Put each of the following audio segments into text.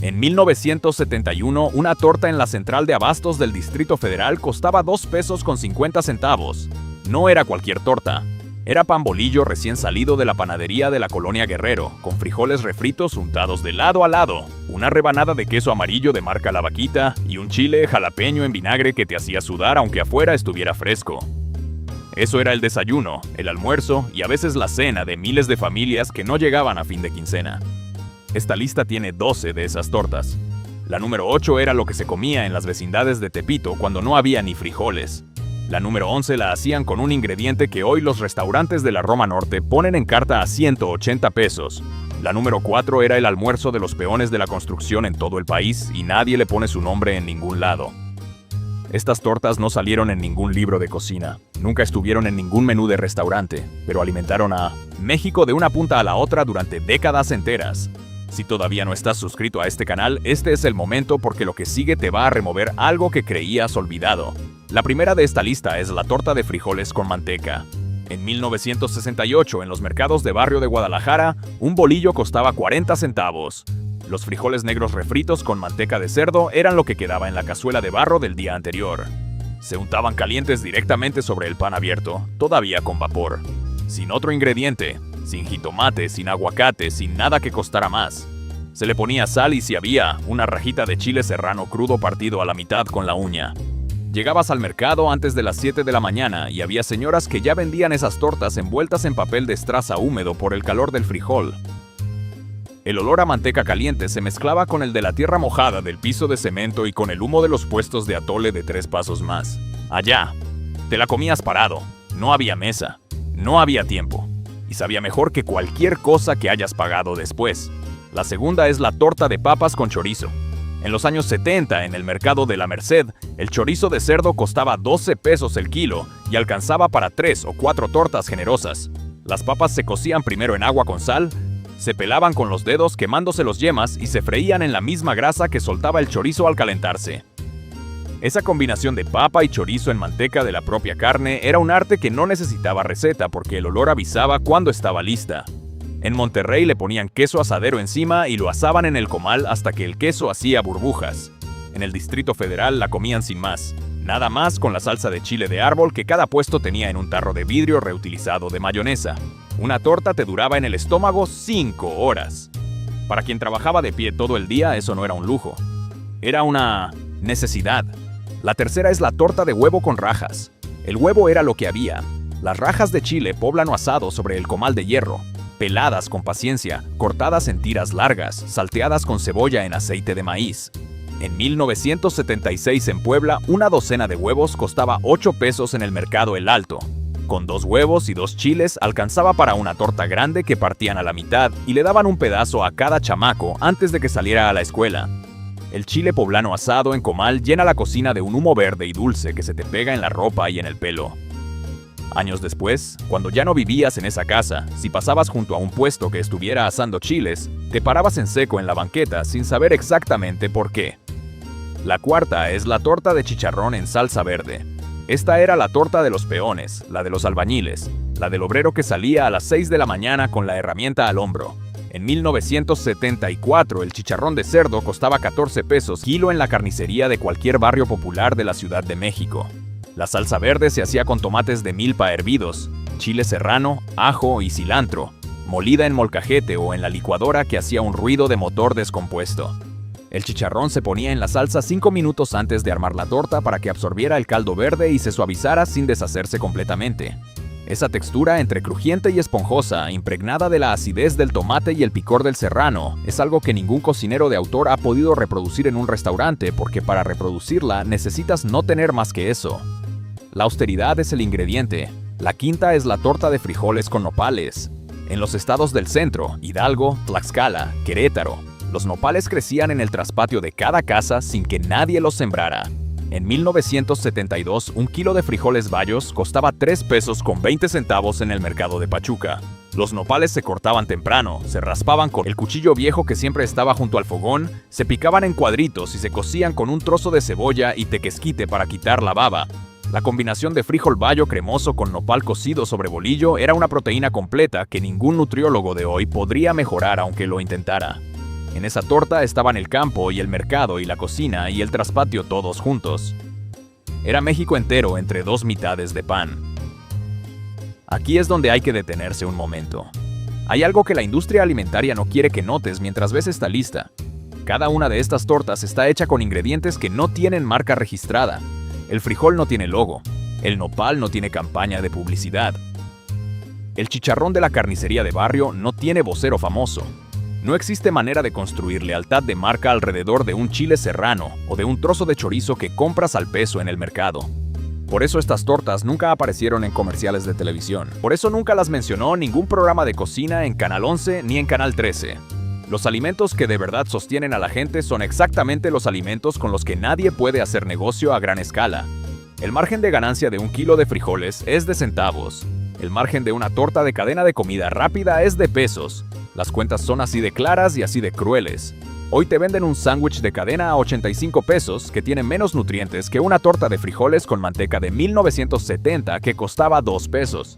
En 1971, una torta en la central de abastos del Distrito Federal costaba 2 pesos con 50 centavos. No era cualquier torta. Era pan bolillo recién salido de la panadería de la colonia Guerrero, con frijoles refritos untados de lado a lado, una rebanada de queso amarillo de marca La Vaquita y un chile jalapeño en vinagre que te hacía sudar aunque afuera estuviera fresco. Eso era el desayuno, el almuerzo y a veces la cena de miles de familias que no llegaban a fin de quincena. Esta lista tiene 12 de esas tortas. La número 8 era lo que se comía en las vecindades de Tepito cuando no había ni frijoles. La número 11 la hacían con un ingrediente que hoy los restaurantes de la Roma Norte ponen en carta a 180 pesos. La número 4 era el almuerzo de los peones de la construcción en todo el país y nadie le pone su nombre en ningún lado. Estas tortas no salieron en ningún libro de cocina, nunca estuvieron en ningún menú de restaurante, pero alimentaron a México de una punta a la otra durante décadas enteras. Si todavía no estás suscrito a este canal, este es el momento porque lo que sigue te va a remover algo que creías olvidado. La primera de esta lista es la torta de frijoles con manteca. En 1968, en los mercados de barrio de Guadalajara, un bolillo costaba 40 centavos. Los frijoles negros refritos con manteca de cerdo eran lo que quedaba en la cazuela de barro del día anterior. Se untaban calientes directamente sobre el pan abierto, todavía con vapor. Sin otro ingrediente, sin jitomate, sin aguacate, sin nada que costara más. Se le ponía sal y si había, una rajita de chile serrano crudo partido a la mitad con la uña. Llegabas al mercado antes de las 7 de la mañana y había señoras que ya vendían esas tortas envueltas en papel de estraza húmedo por el calor del frijol. El olor a manteca caliente se mezclaba con el de la tierra mojada del piso de cemento y con el humo de los puestos de atole de 3 pasos más. Allá, te la comías parado, no había mesa, no había tiempo, y sabía mejor que cualquier cosa que hayas pagado después. La segunda es la torta de papas con chorizo. En los años 70, en el mercado de la Merced, el chorizo de cerdo costaba 12 pesos el kilo y alcanzaba para 3 o 4 tortas generosas. Las papas se cocían primero en agua con sal, se pelaban con los dedos quemándose los yemas y se freían en la misma grasa que soltaba el chorizo al calentarse. Esa combinación de papa y chorizo en manteca de la propia carne era un arte que no necesitaba receta porque el olor avisaba cuando estaba lista. En Monterrey le ponían queso asadero encima y lo asaban en el comal hasta que el queso hacía burbujas. En el Distrito Federal la comían sin más, nada más con la salsa de chile de árbol que cada puesto tenía en un tarro de vidrio reutilizado de mayonesa. Una torta te duraba en el estómago 5 horas. Para quien trabajaba de pie todo el día, eso no era un lujo. Era una necesidad. La tercera es la torta de huevo con rajas. El huevo era lo que había. Las rajas de chile poblano asado sobre el comal de hierro, peladas con paciencia, cortadas en tiras largas, salteadas con cebolla en aceite de maíz. En 1976 en Puebla, una docena de huevos costaba 8 pesos en el mercado El Alto. Con 2 huevos y 2 chiles alcanzaba para una torta grande que partían a la mitad y le daban un pedazo a cada chamaco antes de que saliera a la escuela. El chile poblano asado en comal llena la cocina de un humo verde y dulce que se te pega en la ropa y en el pelo. Años después, cuando ya no vivías en esa casa, si pasabas junto a un puesto que estuviera asando chiles, te parabas en seco en la banqueta sin saber exactamente por qué. La cuarta es la torta de chicharrón en salsa verde. Esta era la torta de los peones, la de los albañiles, la del obrero que salía a las 6 de la mañana con la herramienta al hombro. En 1974 el chicharrón de cerdo costaba 14 pesos kilo en la carnicería de cualquier barrio popular de la Ciudad de México. La salsa verde se hacía con tomates de milpa hervidos, chile serrano, ajo y cilantro, molida en molcajete o en la licuadora que hacía un ruido de motor descompuesto. El chicharrón se ponía en la salsa 5 minutos antes de armar la torta para que absorbiera el caldo verde y se suavizara sin deshacerse completamente. Esa textura entre crujiente y esponjosa, impregnada de la acidez del tomate y el picor del serrano, es algo que ningún cocinero de autor ha podido reproducir en un restaurante porque para reproducirla necesitas no tener más que eso. La austeridad es el ingrediente. La quinta es la torta de frijoles con nopales. En los estados del centro, Hidalgo, Tlaxcala, Querétaro, los nopales crecían en el traspatio de cada casa sin que nadie los sembrara. En 1972, un kilo de frijoles bayos costaba 3 pesos con 20 centavos en el mercado de Pachuca. Los nopales se cortaban temprano, se raspaban con el cuchillo viejo que siempre estaba junto al fogón, se picaban en cuadritos y se cocían con un trozo de cebolla y tequesquite para quitar la baba. La combinación de frijol bayo cremoso con nopal cocido sobre bolillo era una proteína completa que ningún nutriólogo de hoy podría mejorar aunque lo intentara. En esa torta estaban el campo y el mercado y la cocina y el traspatio todos juntos. Era México entero entre dos mitades de pan. Aquí es donde hay que detenerse un momento. Hay algo que la industria alimentaria no quiere que notes mientras ves esta lista. Cada una de estas tortas está hecha con ingredientes que no tienen marca registrada. El frijol no tiene logo. El nopal no tiene campaña de publicidad. El chicharrón de la carnicería de barrio no tiene vocero famoso. No existe manera de construir lealtad de marca alrededor de un chile serrano o de un trozo de chorizo que compras al peso en el mercado. Por eso estas tortas nunca aparecieron en comerciales de televisión. Por eso nunca las mencionó ningún programa de cocina en Canal 11 ni en Canal 13. Los alimentos que de verdad sostienen a la gente son exactamente los alimentos con los que nadie puede hacer negocio a gran escala. El margen de ganancia de un kilo de frijoles es de centavos. El margen de una torta de cadena de comida rápida es de pesos. Las cuentas son así de claras y así de crueles. Hoy te venden un sándwich de cadena a 85 pesos que tiene menos nutrientes que una torta de frijoles con manteca de 1970 que costaba 2 pesos.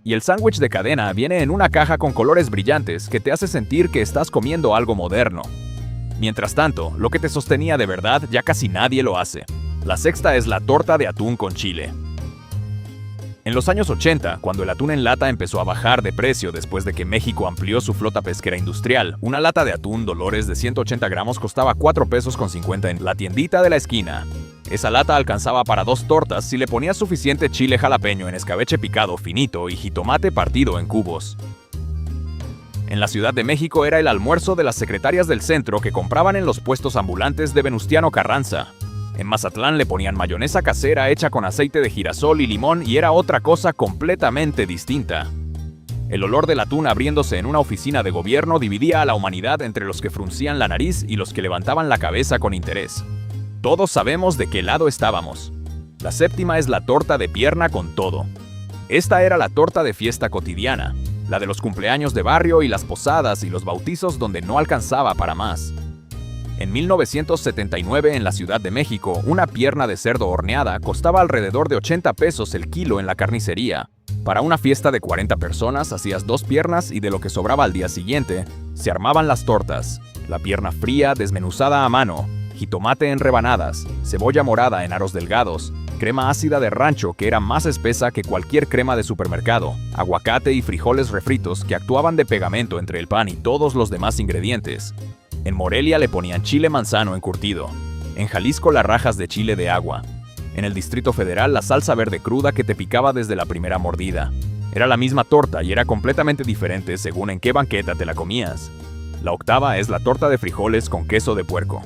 Y el sándwich de cadena viene en una caja con colores brillantes que te hace sentir que estás comiendo algo moderno. Mientras tanto, lo que te sostenía de verdad ya casi nadie lo hace. La sexta es la torta de atún con chile. En los años 80, cuando el atún en lata empezó a bajar de precio después de que México amplió su flota pesquera industrial, una lata de atún Dolores de 180 gramos costaba 4 pesos con 50 en la tiendita de la esquina. Esa lata alcanzaba para 2 tortas si le ponías suficiente chile jalapeño en escabeche picado finito y jitomate partido en cubos. En la Ciudad de México era el almuerzo de las secretarias del centro que compraban en los puestos ambulantes de Venustiano Carranza. En Mazatlán le ponían mayonesa casera hecha con aceite de girasol y limón y era otra cosa completamente distinta. El olor del atún abriéndose en una oficina de gobierno dividía a la humanidad entre los que fruncían la nariz y los que levantaban la cabeza con interés. Todos sabemos de qué lado estábamos. La séptima es la torta de pierna con todo. Esta era la torta de fiesta cotidiana, la de los cumpleaños de barrio y las posadas y los bautizos donde no alcanzaba para más. En 1979 en la Ciudad de México, una pierna de cerdo horneada costaba alrededor de 80 pesos el kilo en la carnicería. Para una fiesta de 40 personas hacías 2 piernas y de lo que sobraba al día siguiente, se armaban las tortas. La pierna fría desmenuzada a mano, jitomate en rebanadas, cebolla morada en aros delgados, crema ácida de rancho que era más espesa que cualquier crema de supermercado, aguacate y frijoles refritos que actuaban de pegamento entre el pan y todos los demás ingredientes. En Morelia le ponían chile manzano encurtido. En Jalisco las rajas de chile de agua. En el Distrito Federal la salsa verde cruda que te picaba desde la primera mordida. Era la misma torta y era completamente diferente según en qué banqueta te la comías. La octava es la torta de frijoles con queso de puerco.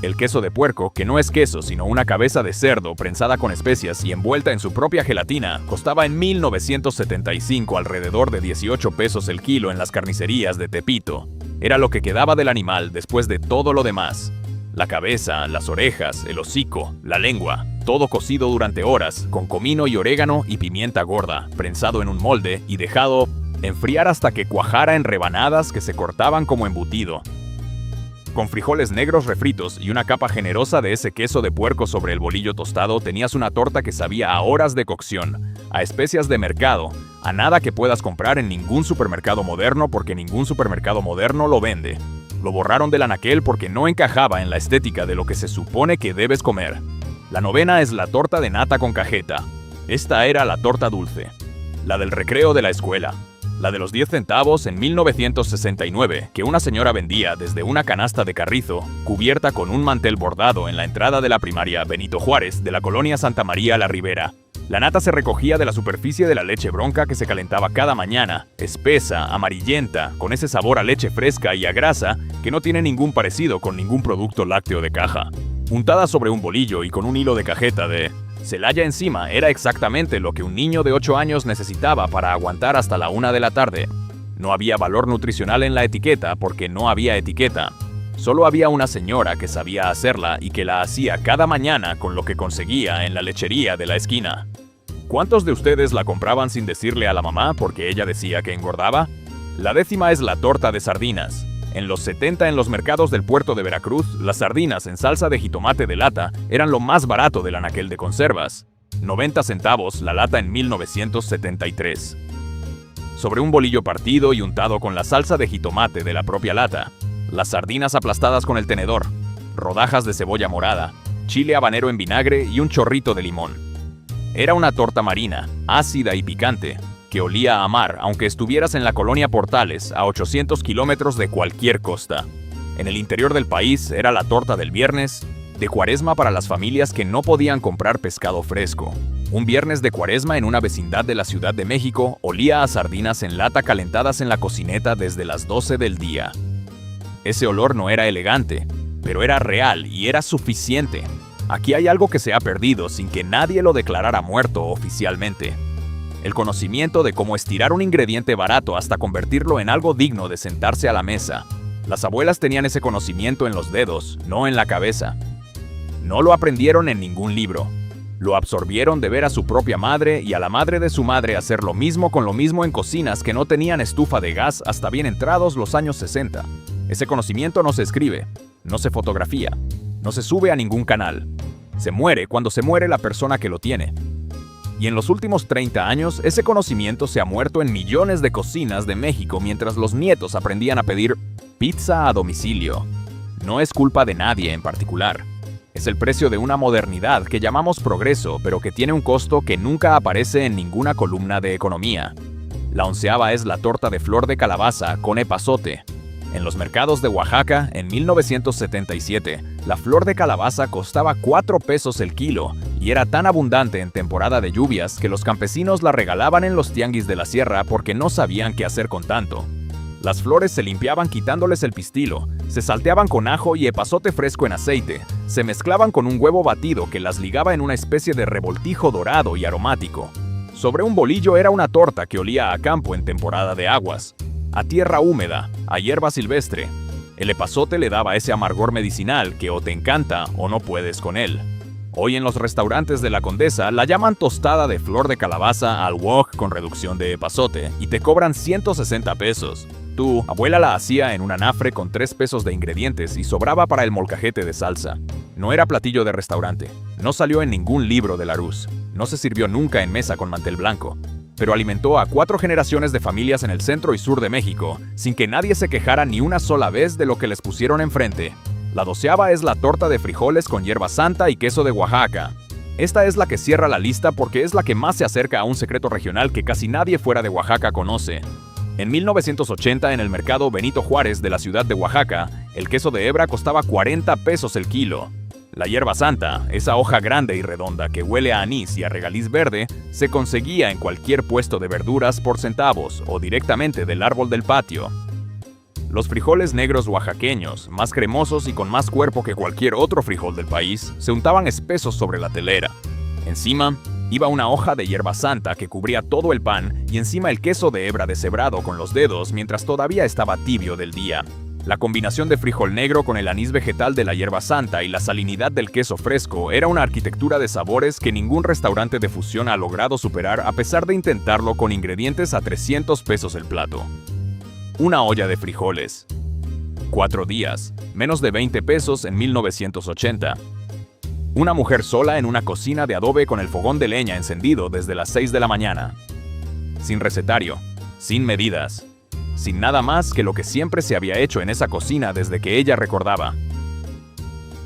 El queso de puerco, que no es queso sino una cabeza de cerdo prensada con especias y envuelta en su propia gelatina, costaba en 1975 alrededor de 18 pesos el kilo en las carnicerías de Tepito. Era lo que quedaba del animal después de todo lo demás. La cabeza, las orejas, el hocico, la lengua, todo cocido durante horas, con comino y orégano y pimienta gorda, prensado en un molde y dejado enfriar hasta que cuajara en rebanadas que se cortaban como embutido. Con frijoles negros refritos y una capa generosa de ese queso de puerco sobre el bolillo tostado, tenías una torta que sabía a horas de cocción, a especias de mercado, a nada que puedas comprar en ningún supermercado moderno porque ningún supermercado moderno lo vende. Lo borraron del anaquel porque no encajaba en la estética de lo que se supone que debes comer. La novena es la torta de nata con cajeta. Esta era la torta dulce, la del recreo de la escuela. La de los 10 centavos en 1969, que una señora vendía desde una canasta de carrizo, cubierta con un mantel bordado en la entrada de la primaria Benito Juárez de la colonia Santa María la Ribera. La nata se recogía de la superficie de la leche bronca que se calentaba cada mañana, espesa, amarillenta, con ese sabor a leche fresca y a grasa que no tiene ningún parecido con ningún producto lácteo de caja. Untada sobre un bolillo y con un hilo de cajeta de Celaya encima era exactamente lo que un niño de 8 años necesitaba para aguantar hasta la 1 de la tarde. No había valor nutricional en la etiqueta porque no había etiqueta. Solo había una señora que sabía hacerla y que la hacía cada mañana con lo que conseguía en la lechería de la esquina. ¿Cuántos de ustedes la compraban sin decirle a la mamá porque ella decía que engordaba? La décima es la torta de sardinas. En los 70 en los mercados del puerto de Veracruz, las sardinas en salsa de jitomate de lata eran lo más barato del anaquel de conservas. 90 centavos la lata en 1973. Sobre un bolillo partido y untado con la salsa de jitomate de la propia lata. las sardinas aplastadas con el tenedor, rodajas de cebolla morada, chile habanero en vinagre y un chorrito de limón. Era una torta marina, ácida y picante, que olía a mar aunque estuvieras en la colonia Portales, a 800 kilómetros de cualquier costa. En el interior del país era la torta del viernes de Cuaresma para las familias que no podían comprar pescado fresco. Un viernes de Cuaresma en una vecindad de la Ciudad de México olía a sardinas en lata calentadas en la cocineta desde las 12 del día. Ese olor no era elegante, pero era real y era suficiente. Aquí hay algo que se ha perdido sin que nadie lo declarara muerto oficialmente. El conocimiento de cómo estirar un ingrediente barato hasta convertirlo en algo digno de sentarse a la mesa. Las abuelas tenían ese conocimiento en los dedos, no en la cabeza. No lo aprendieron en ningún libro. Lo absorbieron de ver a su propia madre y a la madre de su madre hacer lo mismo con lo mismo en cocinas que no tenían estufa de gas hasta bien entrados los años 60. Ese conocimiento no se escribe, no se fotografía, no se sube a ningún canal. Se muere cuando se muere la persona que lo tiene. Y en los últimos 30 años, ese conocimiento se ha muerto en millones de cocinas de México mientras los nietos aprendían a pedir pizza a domicilio. No es culpa de nadie en particular. Es el precio de una modernidad que llamamos progreso, pero que tiene un costo que nunca aparece en ninguna columna de economía. La 11ª es la torta de flor de calabaza con epazote. En los mercados de Oaxaca, en 1977, la flor de calabaza costaba 4 pesos el kilo y era tan abundante en temporada de lluvias que los campesinos la regalaban en los tianguis de la sierra porque no sabían qué hacer con tanto. Las flores se limpiaban quitándoles el pistilo, se salteaban con ajo y epazote fresco en aceite, se mezclaban con un huevo batido que las ligaba en una especie de revoltijo dorado y aromático. Sobre un bolillo era una torta que olía a campo en temporada de aguas, a tierra húmeda, a hierba silvestre. El epazote le daba ese amargor medicinal que o te encanta o no puedes con él. Hoy en los restaurantes de la Condesa la llaman tostada de flor de calabaza al wok con reducción de epazote y te cobran 160 pesos. Tu abuela la hacía en un anafre con 3 pesos de ingredientes y sobraba para el molcajete de salsa. No era platillo de restaurante, no salió en ningún libro de Larousse, no se sirvió nunca en mesa con mantel blanco, pero alimentó a 4 generaciones de familias en el centro y sur de México, sin que nadie se quejara ni una sola vez de lo que les pusieron enfrente. La 12ª es la torta de frijoles con hierba santa y queso de Oaxaca. Esta es la que cierra la lista porque es la que más se acerca a un secreto regional que casi nadie fuera de Oaxaca conoce. En 1980, en el mercado Benito Juárez de la ciudad de Oaxaca, el queso de hebra costaba 40 pesos el kilo. La hierba santa, esa hoja grande y redonda que huele a anís y a regaliz verde, se conseguía en cualquier puesto de verduras por centavos o directamente del árbol del patio. Los frijoles negros oaxaqueños, más cremosos y con más cuerpo que cualquier otro frijol del país, se untaban espesos sobre la telera. Encima, iba una hoja de hierba santa que cubría todo el pan y encima el queso de hebra deshebrado con los dedos mientras todavía estaba tibio del día. La combinación de frijol negro con el anís vegetal de la hierba santa y la salinidad del queso fresco era una arquitectura de sabores que ningún restaurante de fusión ha logrado superar a pesar de intentarlo con ingredientes a 300 pesos el plato. Una olla de frijoles. 4 días, menos de 20 pesos en 1980. Una mujer sola en una cocina de adobe con el fogón de leña encendido desde las 6 de la mañana. Sin recetario, sin medidas, sin nada más que lo que siempre se había hecho en esa cocina desde que ella recordaba.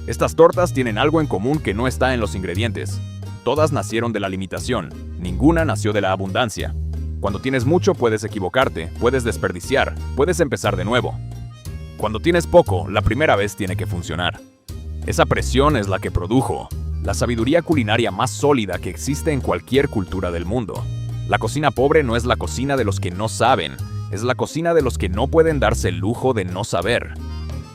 Estas tortas tienen algo en común que no está en los ingredientes. Todas nacieron de la limitación, ninguna nació de la abundancia. Cuando tienes mucho puedes equivocarte, puedes desperdiciar, puedes empezar de nuevo. Cuando tienes poco, la primera vez tiene que funcionar. Esa presión es la que produjo la sabiduría culinaria más sólida que existe en cualquier cultura del mundo. La cocina pobre no es la cocina de los que no saben, es la cocina de los que no pueden darse el lujo de no saber.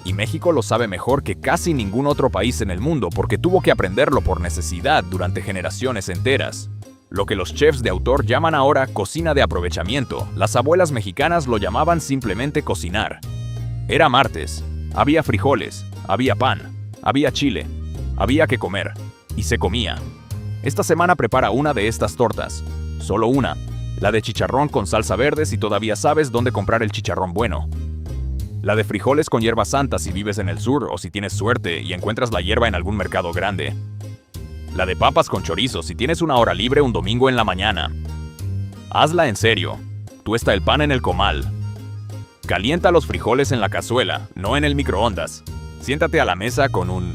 Y México lo sabe mejor que casi ningún otro país en el mundo porque tuvo que aprenderlo por necesidad durante generaciones enteras. Lo que los chefs de autor llaman ahora cocina de aprovechamiento, las abuelas mexicanas lo llamaban simplemente cocinar. Era martes, había frijoles, había pan, había chile, había que comer, y se comía. Esta semana prepara una de estas tortas, solo una, la de chicharrón con salsa verde si todavía sabes dónde comprar el chicharrón bueno. La de frijoles con hierba santa si vives en el sur o si tienes suerte y encuentras la hierba en algún mercado grande. La de papas con chorizo si tienes una hora libre un domingo en la mañana. Hazla en serio. Tuesta el pan en el comal. Calienta los frijoles en la cazuela, no en el microondas. Siéntate a la mesa con un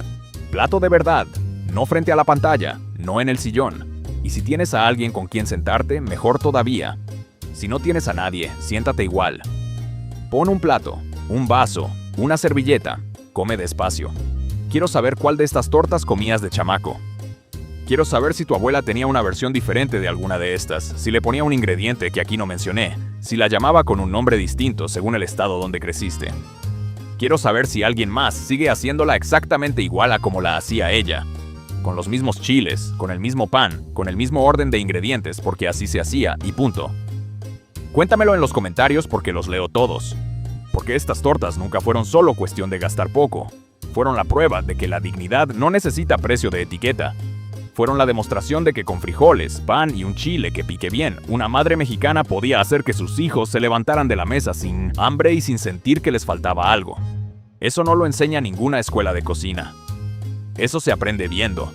plato de verdad, no frente a la pantalla, no en el sillón. Y si tienes a alguien con quien sentarte, mejor todavía. Si no tienes a nadie, siéntate igual. Pon un plato, un vaso, una servilleta. Come despacio. Quiero saber cuál de estas tortas comías de chamaco. Quiero saber si tu abuela tenía una versión diferente de alguna de estas, si le ponía un ingrediente que aquí no mencioné, si la llamaba con un nombre distinto según el estado donde creciste. Quiero saber si alguien más sigue haciéndola exactamente igual a como la hacía ella. Con los mismos chiles, con el mismo pan, con el mismo orden de ingredientes porque así se hacía y punto. Cuéntamelo en los comentarios porque los leo todos. Porque estas tortas nunca fueron solo cuestión de gastar poco. Fueron la prueba de que la dignidad no necesita precio de etiqueta. Fueron la demostración de que con frijoles, pan y un chile que pique bien, una madre mexicana podía hacer que sus hijos se levantaran de la mesa sin hambre y sin sentir que les faltaba algo. Eso no lo enseña ninguna escuela de cocina. Eso se aprende viendo.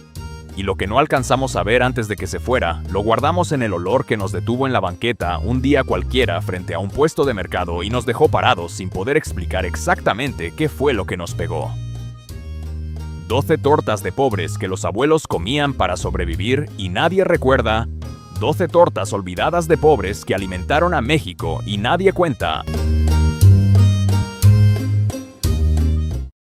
Y lo que no alcanzamos a ver antes de que se fuera, lo guardamos en el olor que nos detuvo en la banqueta un día cualquiera frente a un puesto de mercado y nos dejó parados sin poder explicar exactamente qué fue lo que nos pegó. 12 tortas de pobres que los abuelos comían para sobrevivir y nadie recuerda. 12 tortas olvidadas de pobres que alimentaron a México y nadie cuenta.